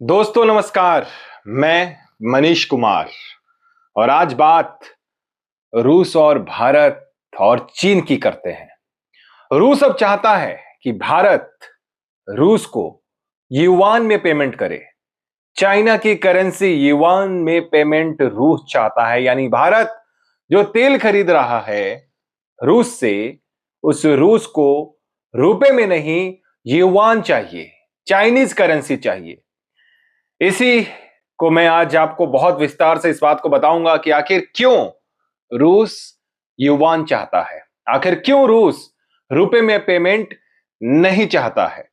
दोस्तों नमस्कार। मैं मनीष कुमार और आज बात रूस और भारत और चीन की करते हैं। रूस अब चाहता है कि भारत रूस को युआन में पेमेंट करे। चाइना की करेंसी युआन में पेमेंट रूस चाहता है, यानी भारत जो तेल खरीद रहा है रूस से, उस रूस को रुपए में नहीं युआन चाहिए, चाइनीज करेंसी चाहिए। इसी को मैं आज आपको बहुत विस्तार से इस बात को बताऊंगा कि आखिर क्यों रूस युआन चाहता है, आखिर क्यों रूस रुपए में पेमेंट नहीं चाहता है।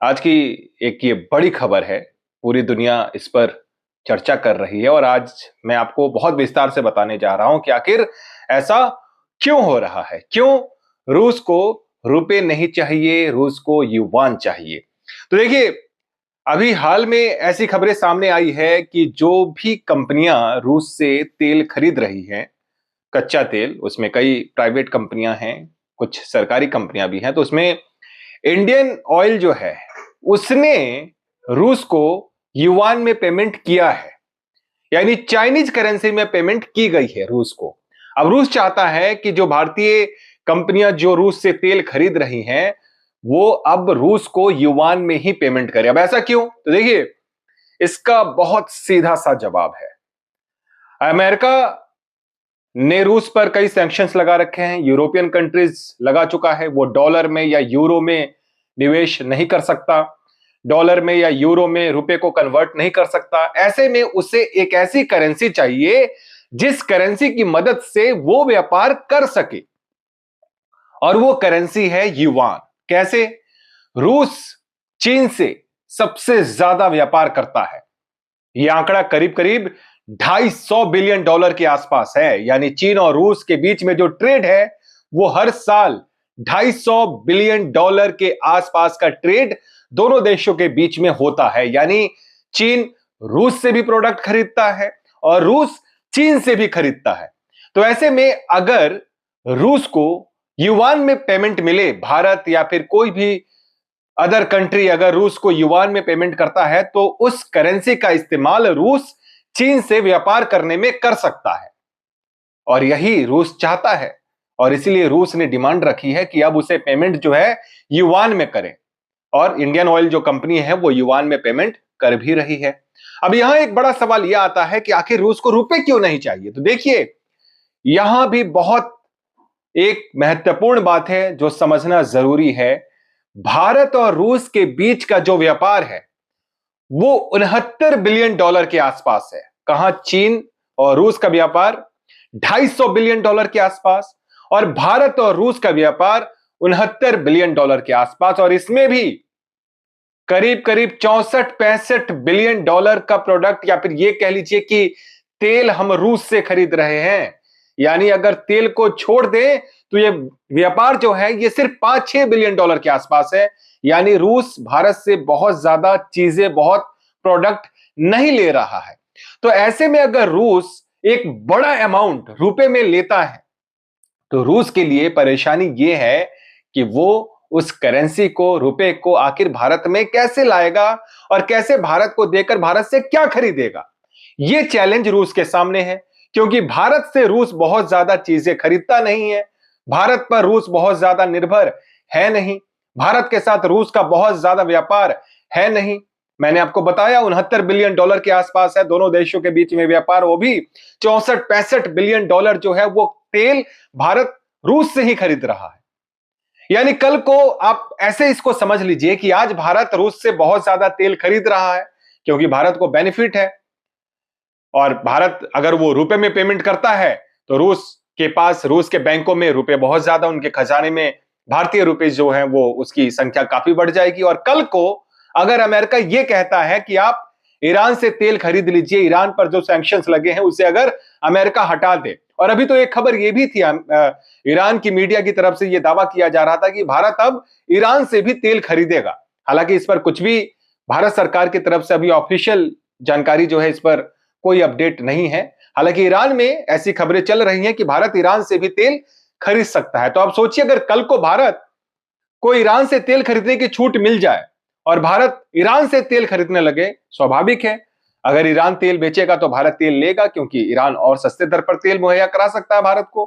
आज की एक ये बड़ी खबर है, पूरी दुनिया इस पर चर्चा कर रही है और आज मैं आपको बहुत विस्तार से बताने जा रहा हूं कि आखिर ऐसा क्यों हो रहा है, क्यों रूस को रुपए नहीं चाहिए, रूस को युआन चाहिए। तो देखिए, अभी हाल में ऐसी खबरें सामने आई है कि जो भी कंपनियां रूस से तेल खरीद रही हैं, कच्चा तेल, उसमें कई प्राइवेट कंपनियां हैं, कुछ सरकारी कंपनियां भी हैं, तो उसमें इंडियन ऑयल जो है उसने रूस को युआन में पेमेंट किया है, यानी चाइनीज करेंसी में पेमेंट की गई है रूस को। अब रूस चाहता है कि जो भारतीय कंपनियां जो रूस से तेल खरीद रही हैं वो अब रूस को युआन में ही पेमेंट करे। अब ऐसा क्यों? तो देखिए, इसका बहुत सीधा सा जवाब है। अमेरिका ने रूस पर कई सैंक्शंस लगा रखे हैं, यूरोपियन कंट्रीज लगा चुका है, वो डॉलर में या यूरो में निवेश नहीं कर सकता, डॉलर में या यूरो में रुपए को कन्वर्ट नहीं कर सकता। ऐसे में उसे एक ऐसी करेंसी चाहिए जिस करेंसी की मदद से वो व्यापार कर सके, और वो करेंसी है युआन। कैसे? रूस चीन से सबसे ज्यादा व्यापार करता है। यह आंकड़ा करीब करीब 250 बिलियन डॉलर के आसपास है, यानी चीन और रूस के बीच में जो ट्रेड है वो हर साल 250 बिलियन डॉलर के आसपास का ट्रेड दोनों देशों के बीच में होता है। यानी चीन रूस से भी प्रोडक्ट खरीदता है और रूस चीन से भी खरीदता है। तो ऐसे में अगर रूस को युआन में पेमेंट मिले, भारत या फिर कोई भी अदर कंट्री अगर रूस को युआन में पेमेंट करता है, तो उस करेंसी का इस्तेमाल रूस चीन से व्यापार करने में कर सकता है, और यही रूस चाहता है। और इसीलिए रूस ने डिमांड रखी है कि अब उसे पेमेंट जो है युआन में करें, और इंडियन ऑयल जो कंपनी है वो युआन में पेमेंट कर भी रही है। अब यहां एक बड़ा सवाल यह आता है कि आखिर रूस को रुपए क्यों नहीं चाहिए। तो देखिए, यहां भी बहुत एक महत्वपूर्ण बात है जो समझना जरूरी है। भारत और रूस के बीच का जो व्यापार है वो 69 बिलियन डॉलर के आसपास है। कहां? चीन और रूस का व्यापार 250 बिलियन डॉलर के आसपास, और भारत और रूस का व्यापार 69 बिलियन डॉलर के आसपास, और इसमें भी करीब करीब 64-65 बिलियन डॉलर का प्रोडक्ट, या फिर यह कह लीजिए कि तेल हम रूस से खरीद रहे हैं। यानी अगर तेल को छोड़ दें तो यह व्यापार जो है ये सिर्फ 5-6 बिलियन डॉलर के आसपास है। यानी रूस भारत से बहुत ज्यादा चीजें, बहुत प्रोडक्ट नहीं ले रहा है। तो ऐसे में अगर रूस एक बड़ा अमाउंट रुपए में लेता है तो रूस के लिए परेशानी यह है कि वो उस करेंसी को, रुपए को आखिर भारत में कैसे लाएगा और कैसे भारत को देकर भारत से क्या खरीदेगा। यह चैलेंज रूस के सामने है, क्योंकि भारत से रूस बहुत ज्यादा चीजें खरीदता नहीं है, भारत पर रूस बहुत ज्यादा निर्भर है नहीं, भारत के साथ रूस का बहुत ज्यादा व्यापार है नहीं। मैंने आपको बताया 69 बिलियन डॉलर के आसपास है दोनों देशों के बीच में व्यापार, वो भी 64-65 बिलियन डॉलर जो है वो तेल भारत रूस से ही खरीद रहा है। यानी कल को आप ऐसे इसको समझ लीजिए कि आज भारत रूस से बहुत ज्यादा तेल खरीद रहा है क्योंकि भारत को बेनिफिट है, और भारत अगर वो रुपए में पेमेंट करता है तो रूस के पास, रूस के बैंकों में रुपए बहुत ज्यादा, उनके खजाने में भारतीय रुपए जो है वो उसकी संख्या काफी बढ़ जाएगी। और कल को अगर अमेरिका ये कहता है कि आप ईरान से तेल खरीद लीजिए, ईरान पर जो सैंक्शंस लगे हैं उसे अगर अमेरिका हटा दे, और अभी तो एक खबर ये भी थी, ईरान की मीडिया की तरफ से ये दावा किया जा रहा था कि भारत अब ईरान से भी तेल खरीदेगा। हालांकि इस पर कुछ भी भारत सरकार की तरफ से अभी ऑफिशियल जानकारी जो है, इस पर कोई अपडेट नहीं है। हालांकि ईरान में ऐसी खबरें चल रही हैं कि भारत ईरान से भी तेल खरीद सकता है। तो आप सोचिए, अगर कल को भारत को ईरान से तेल खरीदने की छूट मिल जाए और भारत ईरान से तेल खरीदने लगे, स्वाभाविक है। अगर ईरान तेल बेचेगा तो भारत तेल लेगा, क्योंकि ईरान और सस्ते दर पर तेल मुहैया करा सकता है भारत को।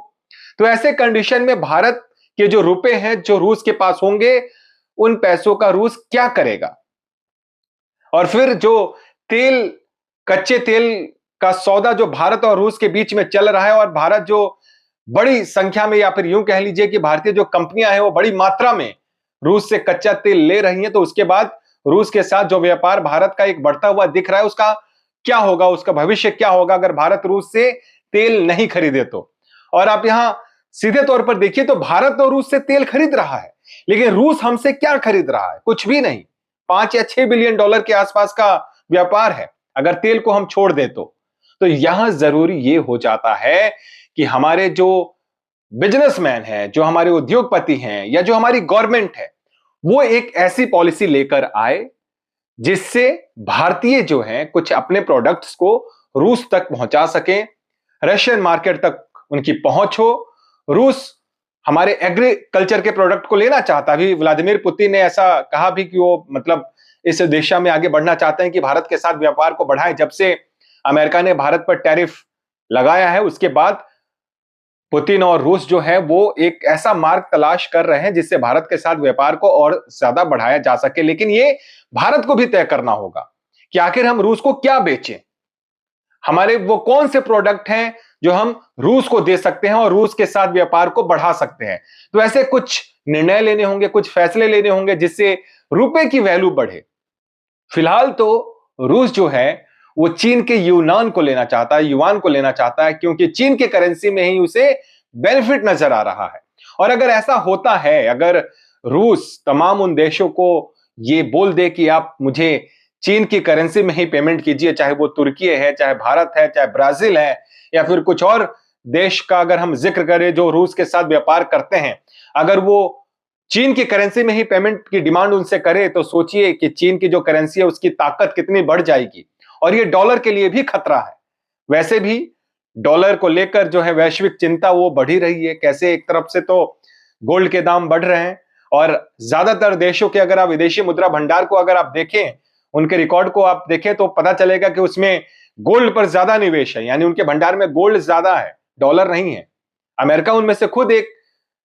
तो ऐसे कंडीशन में भारत के जो रुपए हैं जो रूस के पास होंगे, उन पैसों का रूस क्या करेगा? और फिर जो तेल, कच्चे तेल का सौदा जो भारत और रूस के बीच में चल रहा है, और भारत जो बड़ी संख्या में, या फिर यूं कह लीजिए कि भारतीय जो कंपनियां हैं वो बड़ी मात्रा में रूस से कच्चा तेल ले रही हैं, तो उसके बाद रूस के साथ जो व्यापार भारत का एक बढ़ता हुआ दिख रहा है, उसका क्या होगा, उसका भविष्य क्या होगा अगर भारत रूस से तेल नहीं खरीदे तो? और आप यहां सीधे तौर पर देखिए तो भारत तो रूस से तेल खरीद रहा है, लेकिन रूस हमसे क्या खरीद रहा है? कुछ भी नहीं। 5 या 6 बिलियन डॉलर के आसपास का व्यापार है अगर तेल को हम छोड़ दें तो यहां जरूरी ये हो जाता है कि हमारे जो बिजनेसमैन हैं, जो हमारे उद्योगपति हैं, या जो हमारी गवर्नमेंट है, वो एक ऐसी पॉलिसी लेकर आए जिससे भारतीय जो हैं कुछ अपने प्रोडक्ट्स को रूस तक पहुंचा सकें, रशियन मार्केट तक उनकी पहुंच हो। रूस हमारे एग्रीकल्चर के प्रोडक्ट को लेना चाहता है। अभी व्लादिमीर पुतिन ने ऐसा कहा भी कि वो मतलब इस दिशा में आगे बढ़ना चाहते हैं कि भारत के साथ व्यापार को बढ़ाएं। जब से अमेरिका ने भारत पर टैरिफ लगाया है, उसके बाद पुतिन और रूस जो है वो एक ऐसा मार्ग तलाश कर रहे हैं जिससे भारत के साथ व्यापार को और ज्यादा बढ़ाया जा सके। लेकिन ये भारत को भी तय करना होगा कि आखिर हम रूस को क्या बेचें, हमारे वो कौन से प्रोडक्ट हैं जो हम रूस को दे सकते हैं और रूस के साथ व्यापार को बढ़ा सकते हैं। तो ऐसे कुछ निर्णय लेने होंगे, कुछ फैसले लेने होंगे जिससे रुपए की वैल्यू बढ़े। फिलहाल तो रूस जो है वो चीन के यूनान को लेना चाहता है, युआन को लेना चाहता है, क्योंकि चीन के करेंसी में ही उसे बेनिफिट नजर आ रहा है। और अगर ऐसा होता है, अगर रूस तमाम उन देशों को ये बोल दे कि आप मुझे चीन की करेंसी में ही पेमेंट कीजिए, चाहे वो तुर्की है, चाहे भारत है, चाहे ब्राजील है, या फिर कुछ और देश का अगर हम जिक्र करें जो रूस के साथ व्यापार करते हैं, अगर वो चीन की करेंसी में ही पेमेंट की डिमांड उनसे करे, तो सोचिए कि चीन की जो करेंसी है उसकी ताकत कितनी बढ़ जाएगी। और ये डॉलर के लिए भी खतरा है। वैसे भी डॉलर को लेकर जो है वैश्विक चिंता वो बढ़ ही रही है। कैसे एक तरफ से तो गोल्ड के दाम बढ़ रहे हैं, और ज्यादातर देशों के अगर आप विदेशी मुद्रा भंडार को अगर आप देखें, उनके रिकॉर्ड को आप देखें, तो पता चलेगा कि उसमें गोल्ड पर ज्यादा निवेश है, यानी उनके भंडार में गोल्ड ज्यादा है, डॉलर नहीं है। अमेरिका उनमें से खुद एक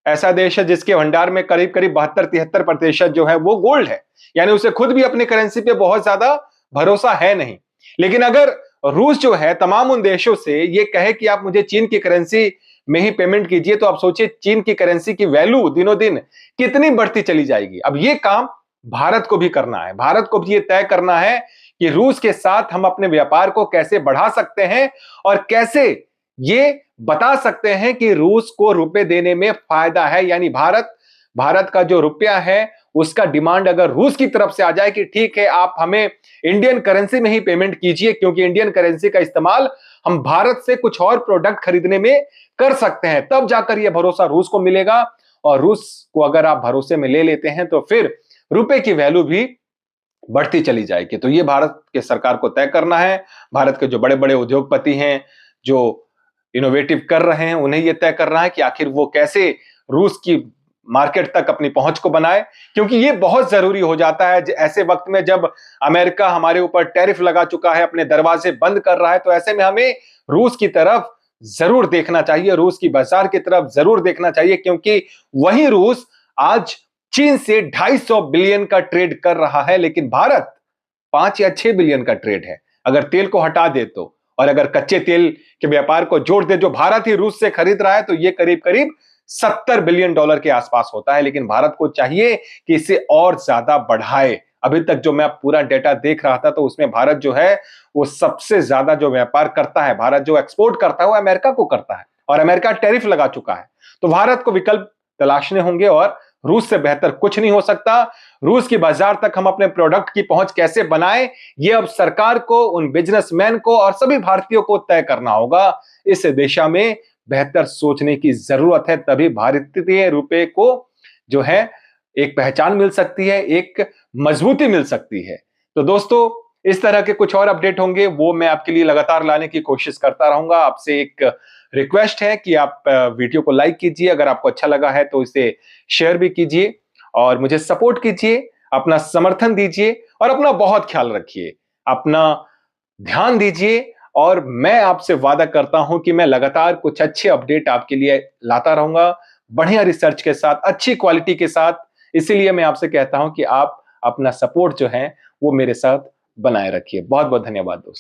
ऐसा देश है जिसके भंडार में करीब करीब 72-73% जो है वो गोल्ड है, यानी उसे खुद भी अपनी करेंसी पे बहुत ज्यादा भरोसा है नहीं। लेकिन अगर रूस जो है तमाम उन देशों से ये कहे कि आप मुझे चीन की करेंसी में ही पेमेंट कीजिए, तो आप सोचिए चीन की करेंसी की वैल्यू दिनों दिन कितनी बढ़ती चली जाएगी। अब ये काम भारत को भी करना है। भारत को भी ये तय करना है कि रूस के साथ हम अपने व्यापार को कैसे बढ़ा सकते हैं, और कैसे ये बता सकते हैं कि रूस को रुपए देने में फायदा है। यानी भारत का जो रुपया है उसका डिमांड अगर रूस की तरफ से आ जाए कि ठीक है आप हमें इंडियन करेंसी में ही पेमेंट कीजिए, क्योंकि इंडियन करेंसी का इस्तेमाल हम भारत से कुछ और प्रोडक्ट खरीदने में कर सकते हैं, तब जाकर यह भरोसा रूस को मिलेगा। और रूस को अगर आप भरोसे में ले लेते हैं तो फिर रुपए की वैल्यू भी बढ़ती चली जाएगी। तो ये भारत के सरकार को तय करना है। भारत के जो बड़े बड़े उद्योगपति हैं, जो इनोवेटिव कर रहे हैं, उन्हें यह तय करना है कि आखिर वो कैसे रूस की मार्केट तक अपनी पहुंच को बनाए, क्योंकि ये बहुत जरूरी हो जाता है ऐसे वक्त में जब अमेरिका हमारे ऊपर टैरिफ लगा चुका है, अपने दरवाजे बंद कर रहा है। तो ऐसे में हमें रूस की तरफ जरूर देखना चाहिए, रूस की बाजार की तरफ जरूर देखना चाहिए, क्योंकि वही रूस आज चीन से 250 बिलियन का ट्रेड कर रहा है, लेकिन भारत 5 या 6 बिलियन का ट्रेड है। अगर तेल को हटा दे तो, और अगर कच्चे तेल के व्यापार को जोड़ दे जो भारत ही रूस से खरीद रहा है, तो ये करीब करीब 70 बिलियन डॉलर के आसपास होता है। लेकिन भारत को चाहिए कि इसे और ज्यादा बढ़ाए। अभी तक जो मैं पूरा डेटा देख रहा था तो उसमें भारत जो है वो सबसे ज्यादा जो व्यापार करता है, भारत जो एक्सपोर्ट करता है वो अमेरिका को करता है, और अमेरिका टैरिफ लगा चुका है। तो भारत को विकल्प तलाशने होंगे, और रूस से बेहतर कुछ नहीं हो सकता। रूस की बाजार तक हम अपने प्रोडक्ट की पहुंच कैसे बनाएं, ये अब सरकार को, उन बिजनेसमैन को और सभी भारतीयों को तय करना होगा। इस दिशा में बेहतर सोचने की जरूरत है, तभी भारतीय रुपए को जो है एक पहचान मिल सकती है, एक मजबूती मिल सकती है। तो दोस्तों, इस तरह के कुछ और अपडेट होंगे, वो मैं आपके लिए लगातार लाने की कोशिश करता रहूंगा। आपसे एक रिक्वेस्ट है कि आप वीडियो को लाइक कीजिए, अगर आपको अच्छा लगा है तो इसे शेयर भी कीजिए और मुझे सपोर्ट कीजिए। अपना समर्थन दीजिए और अपना बहुत ख्याल रखिए, अपना ध्यान दीजिए और मैं आपसे वादा करता हूं कि मैं लगातार कुछ अच्छे अपडेट आपके लिए लाता रहूंगा, बढ़िया रिसर्च के साथ, अच्छी क्वालिटी के साथ। इसीलिए मैं आपसे कहता हूं कि आप अपना सपोर्ट जो है वो मेरे साथ बनाए रखिए। बहुत बहुत धन्यवाद दोस्तों।